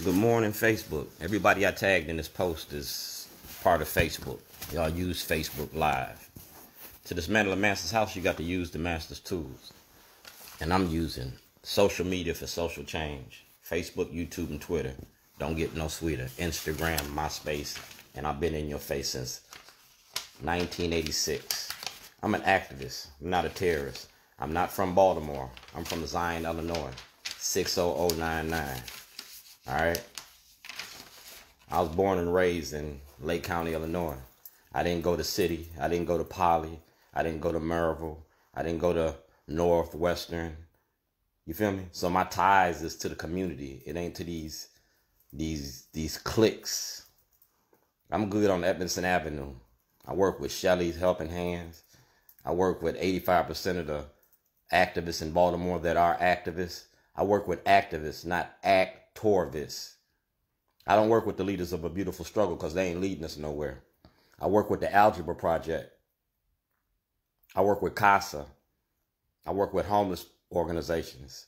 Good morning, Facebook. Everybody I tagged in this post is part of Facebook. Y'all use Facebook Live. To dismantle a master's house, you got to use the master's tools. And I'm using social media for social change. Facebook, YouTube, and Twitter. Don't get no sweeter. Instagram, MySpace, and I've been in your face since 1986. I'm an activist. I'm not a terrorist. I'm not from Baltimore. I'm from Zion, Illinois. 60099. All right. I was born and raised in Lake County, Illinois. I didn't go to City. I didn't go to Poly. I didn't go to Maryville. I didn't go to Northwestern. You feel me? So my ties is to the community. It ain't to these cliques. I'm good on Edmondson Avenue. I work with Shelly's Helping Hands. I work with 85% of the activists in Baltimore that are activists. I work with activists, not actorists. I don't work with the leaders of A Beautiful Struggle because they ain't leading us nowhere. I work with the Algebra Project. I work with CASA. I work with homeless organizations.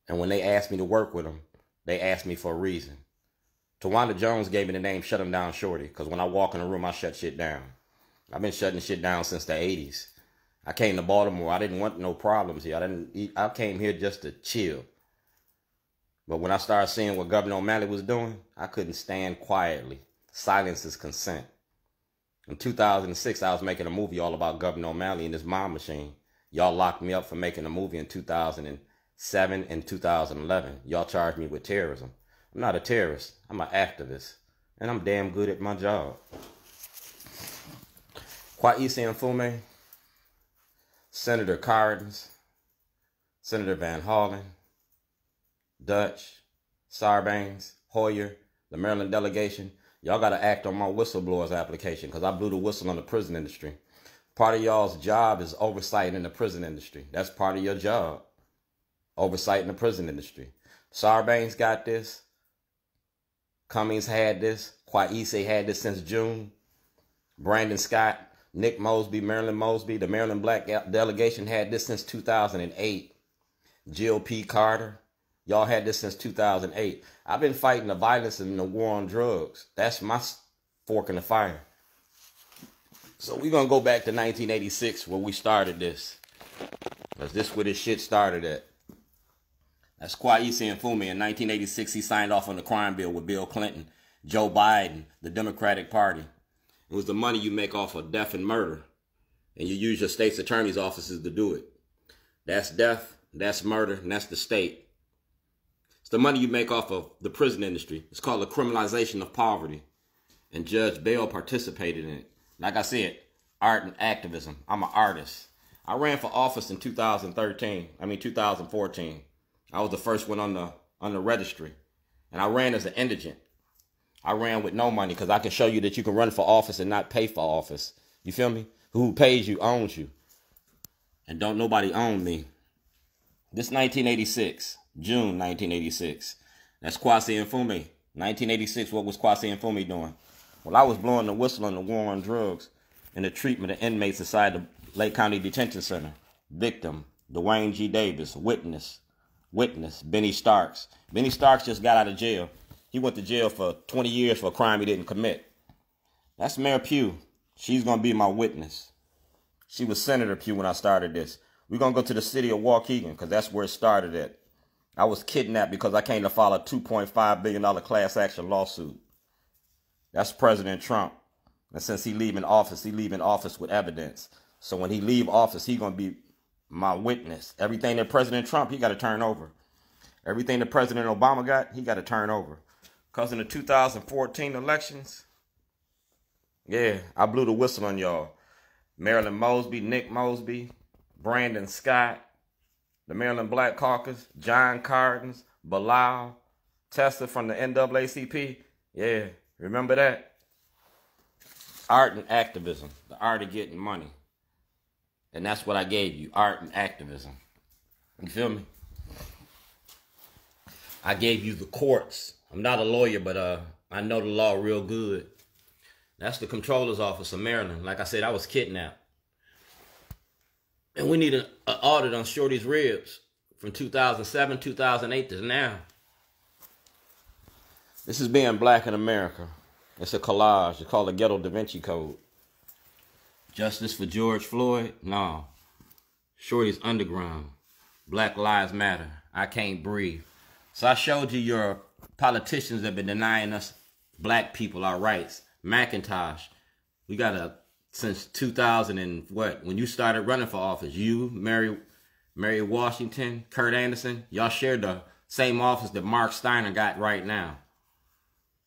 And when they asked me to work with them, they asked me for a reason. Tawanda Jones gave me the name Shut 'em Down Shorty because when I walk in a room, I shut shit down. I've been shutting shit down since the 80s. I came to Baltimore. I didn't want no problems here. I came here just to chill. But when I started seeing what Gov.O'Malley was doing, I couldn't stand quietly. Silence is consent. In 2006, I was making a movie all about Gov.O'Malley and his mob machine. Y'all locked me up for making a movie in 2007 and 2011. Y'all charged me with terrorism. I'm not a terrorist. I'm an activist. And I'm damn good at my job. Kwesi Mfume, Senator Hardin, Senator Van Hollen, Dutch, Sarbanes, Hoyer, the Maryland delegation. Y'all got to act on my whistleblowers application because I blew the whistle on the prison industry. Part of y'all's job is oversight in the prison industry. That's part of your job. Oversight in the prison industry. Sarbanes got this. Cummings had this. Kwesi had this since June. Brandon Scott, Nick Mosby, Marilyn Mosby, the Maryland Black delegation had this since 2008. Jill P. Carter, y'all had this since 2008. I've been fighting the violence and the war on drugs. That's my fork in the fire. So we're going to go back to 1986 where we started this. Because this is where this shit started at. That's Kwesi Mfume. In 1986, he signed off on the crime bill with Bill Clinton, Joe Biden, the Democratic Party. It was the money you make off of death and murder. And you use your state's attorney's offices to do it. That's death, that's murder, and that's the state. It's the money you make off of the prison industry. It's called the criminalization of poverty. And Judge Bell participated in it. Like I said, art and activism. I'm an artist. I ran for office in 2014. I was the first one on the registry. And I ran as an indigent. I ran with no money because I can show you that you can run for office and not pay for office. You feel me? Who pays you owns you. And don't nobody own me. This 1986, June 1986. That's Kwesi Mfume. 1986, what was Kwesi Mfume doing? Well, I was blowing the whistle on the war on drugs and the treatment of inmates inside the Lake County Detention Center. Victim, Dwayne G. Davis. Witness, Benny Starks. Benny Starks just got out of jail. He went to jail for 20 years for a crime he didn't commit. That's Mayor Pugh. She's going to be my witness. She was Senator Pugh when I started this. We're going to go to the city of Waukegan because that's where it started at. I was kidnapped because I came to file a $2.5 billion class action lawsuit. That's President Trump. And since he leaving office with evidence. So when he leave office, he going to be my witness. Everything that President Trump, he got to turn over. Everything that President Obama got, he got to turn over. Because in the 2014 elections, yeah, I blew the whistle on y'all. Marilyn Mosby, Nick Mosby, Brandon Scott, the Maryland Black Caucus, John Cardins, Bilal, Tessa from the NAACP. Yeah, remember that? Art and activism, the art of getting money. And that's what I gave you, art and activism. You feel me? I gave you the courts. I'm not a lawyer, but I know the law real good. That's the Comptroller's Office of Maryland. Like I said, I was kidnapped. And we need an audit on Shorty's ribs from 2007, 2008 to now. This is being black in America. It's a collage. It's called the Ghetto Da Vinci Code. Justice for George Floyd? No. Shorty's underground. Black Lives Matter. I can't breathe. So I showed you your politicians that have been denying us black people our rights. McIntosh. We got since 2000 and what? When you started running for office, you, Mary Washington, Kurt Anderson, y'all shared the same office that Mark Steiner got right now.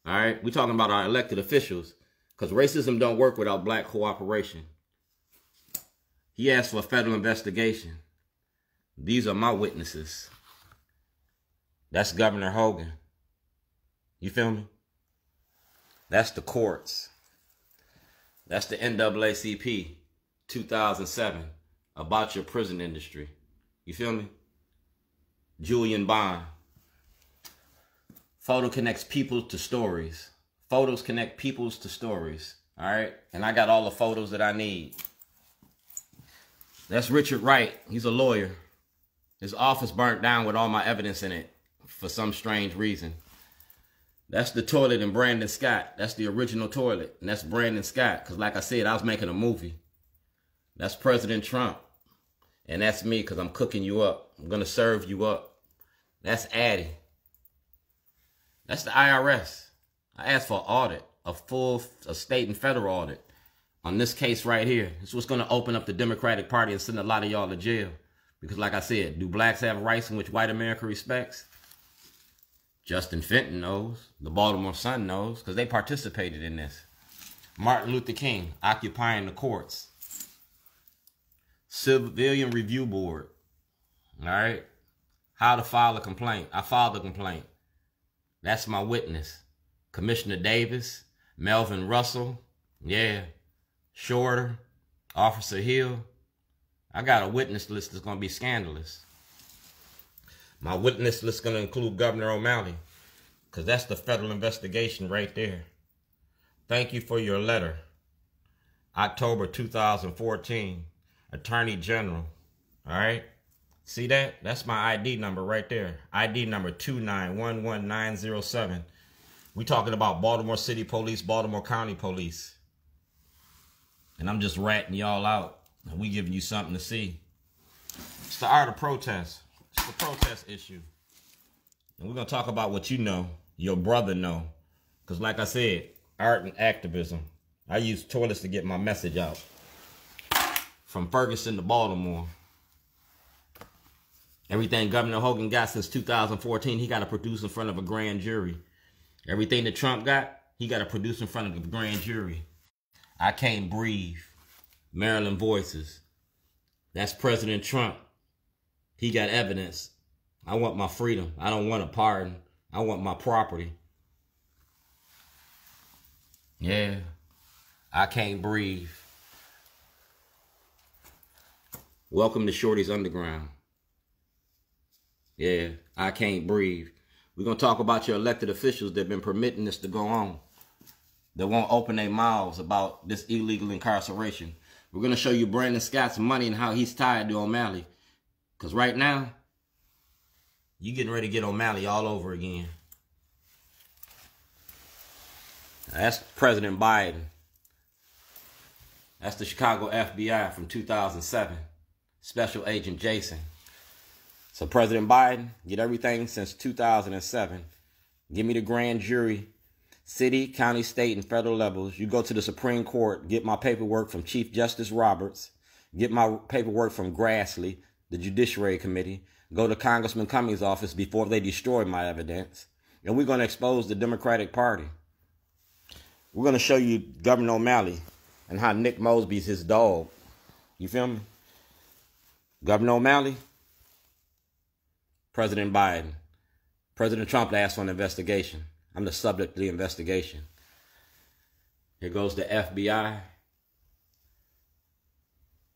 All right? We're talking about our elected officials because racism don't work without black cooperation. He asked for a federal investigation. These are my witnesses. That's Governor Hogan. You feel me? That's the courts. That's the NAACP 2007 about your prison industry. You feel me? Julian Bond. Photo connects people to stories. Photos connect peoples to stories. All right? And I got all the photos that I need. That's Richard Wright. He's a lawyer. His office burnt down with all my evidence in it for some strange reason. That's the toilet in Brandon Scott. That's the original toilet. And that's Brandon Scott. Because like I said, I was making a movie. That's President Trump. And that's me because I'm cooking you up. I'm going to serve you up. That's Addie. That's the IRS. I asked for an audit. A state and federal audit. On this case right here. It's what's going to open up the Democratic Party and send a lot of y'all to jail. Because like I said, do blacks have rights in which white America respects? Justin Fenton knows. The Baltimore Sun knows because they participated in this. Martin Luther King occupying the courts. Civilian Review Board. All right. How to file a complaint. I filed a complaint. That's my witness. Commissioner Davis. Melvin Russell. Yeah. Shorter. Officer Hill. I got a witness list that's going to be scandalous. My witness list is going to include Governor O'Malley. Because that's the federal investigation right there. Thank you for your letter. October 2014. Attorney General. All right. See that? That's my ID number right there. ID number 2911907. We talking about Baltimore City Police, Baltimore County Police. And I'm just ratting y'all out. And we giving you something to see. It's the art of protest. It's the protest issue. And we're going to talk about what you know, your brother know. Because like I said, art and activism. I use toilets to get my message out. From Ferguson to Baltimore. Everything Governor Hogan got since 2014, he got to produce in front of a grand jury. Everything that Trump got, he got to produce in front of the grand jury. I can't breathe. Maryland Voices. That's President Trump. He got evidence. I want my freedom. I don't want a pardon. I want my property. Yeah. I can't breathe. Welcome to Shorty's Underground. Yeah. I can't breathe. We're going to talk about your elected officials that have been permitting this to go on. That won't open their mouths about this illegal incarceration. We're going to show you Brandon Scott's money and how he's tied to O'Malley. Because right now, you getting ready to get O'Malley all over again. That's President Biden. That's the Chicago FBI from 2007. Special Agent Jason. So President Biden, get everything since 2007. Give me the grand jury. City, county, state, and federal levels. You go to the Supreme Court, get my paperwork from Chief Justice Roberts, get my paperwork from Grassley, the Judiciary Committee, go to Congressman Cummings' office before they destroy my evidence, and we're going to expose the Democratic Party. We're going to show you Governor O'Malley and how Nick Mosby's his dog. You feel me? Governor O'Malley, President Biden. President Trump asked for an investigation. I'm the subject of the investigation. Here goes the FBI.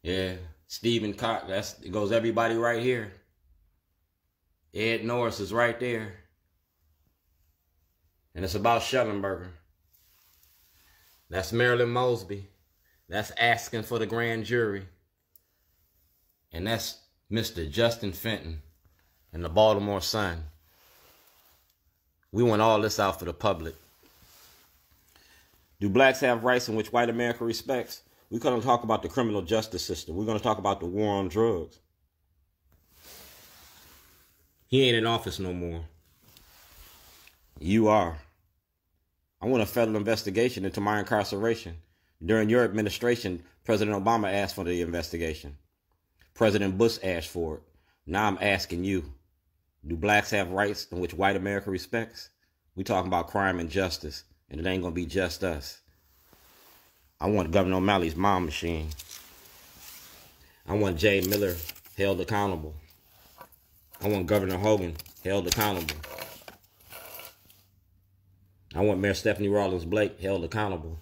Yeah. Stephen Cox. It goes everybody right here. Ed Norris is right there. And it's about Shellenberger. That's Marilyn Mosby. That's asking for the grand jury. And that's Mr. Justin Fenton and the Baltimore Sun. We want all this out for the public. Do blacks have rights in which white America respects? We're going to talk about the criminal justice system. We're going to talk about the war on drugs. He ain't in office no more. You are. I want a federal investigation into my incarceration. During your administration, President Obama asked for the investigation. President Bush asked for it. Now I'm asking you, do blacks have rights in which white America respects? We talking about crime and justice, and it ain't going to be just us. I want Governor O'Malley's mom machine. I want Jay Miller held accountable. I want Governor Hogan held accountable. I want Mayor Stephanie Rawlings Blake held accountable.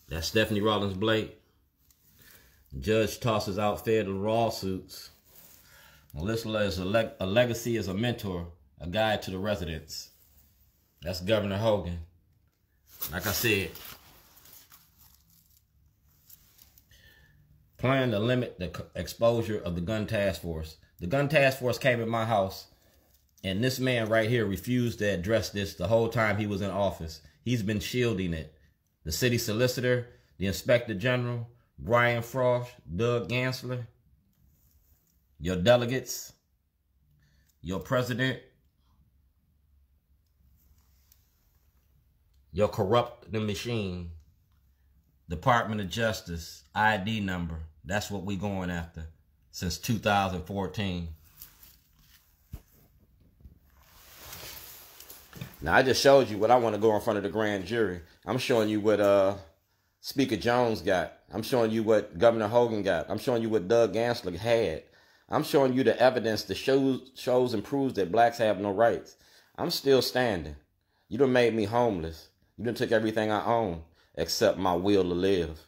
That's Stephanie Rawlings Blake. Judge tosses out federal lawsuits. Melissa is a legacy as a mentor, a guide to the residents. That's Governor Hogan. Like I said, plan to limit the exposure of the gun task force. The gun task force came in my house, and this man right here refused to address this the whole time he was in office. He's been shielding it. The city solicitor, the inspector general, Brian Frost, Doug Gansler, your delegates, your president, your corrupt machine, Department of Justice, ID number. That's what we going after since 2014. Now, I just showed you what I want to go in front of the grand jury. I'm showing you what Speaker Jones got. I'm showing you what Governor Hogan got. I'm showing you what Doug Gansler had. I'm showing you the evidence that shows and proves that blacks have no rights. I'm still standing. You done made me homeless. You done took everything I own except my will to live,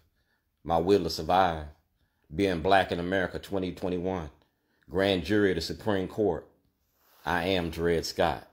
my will to survive. Being black in America 2021. Grand jury of the Supreme Court. I am Dred Scott.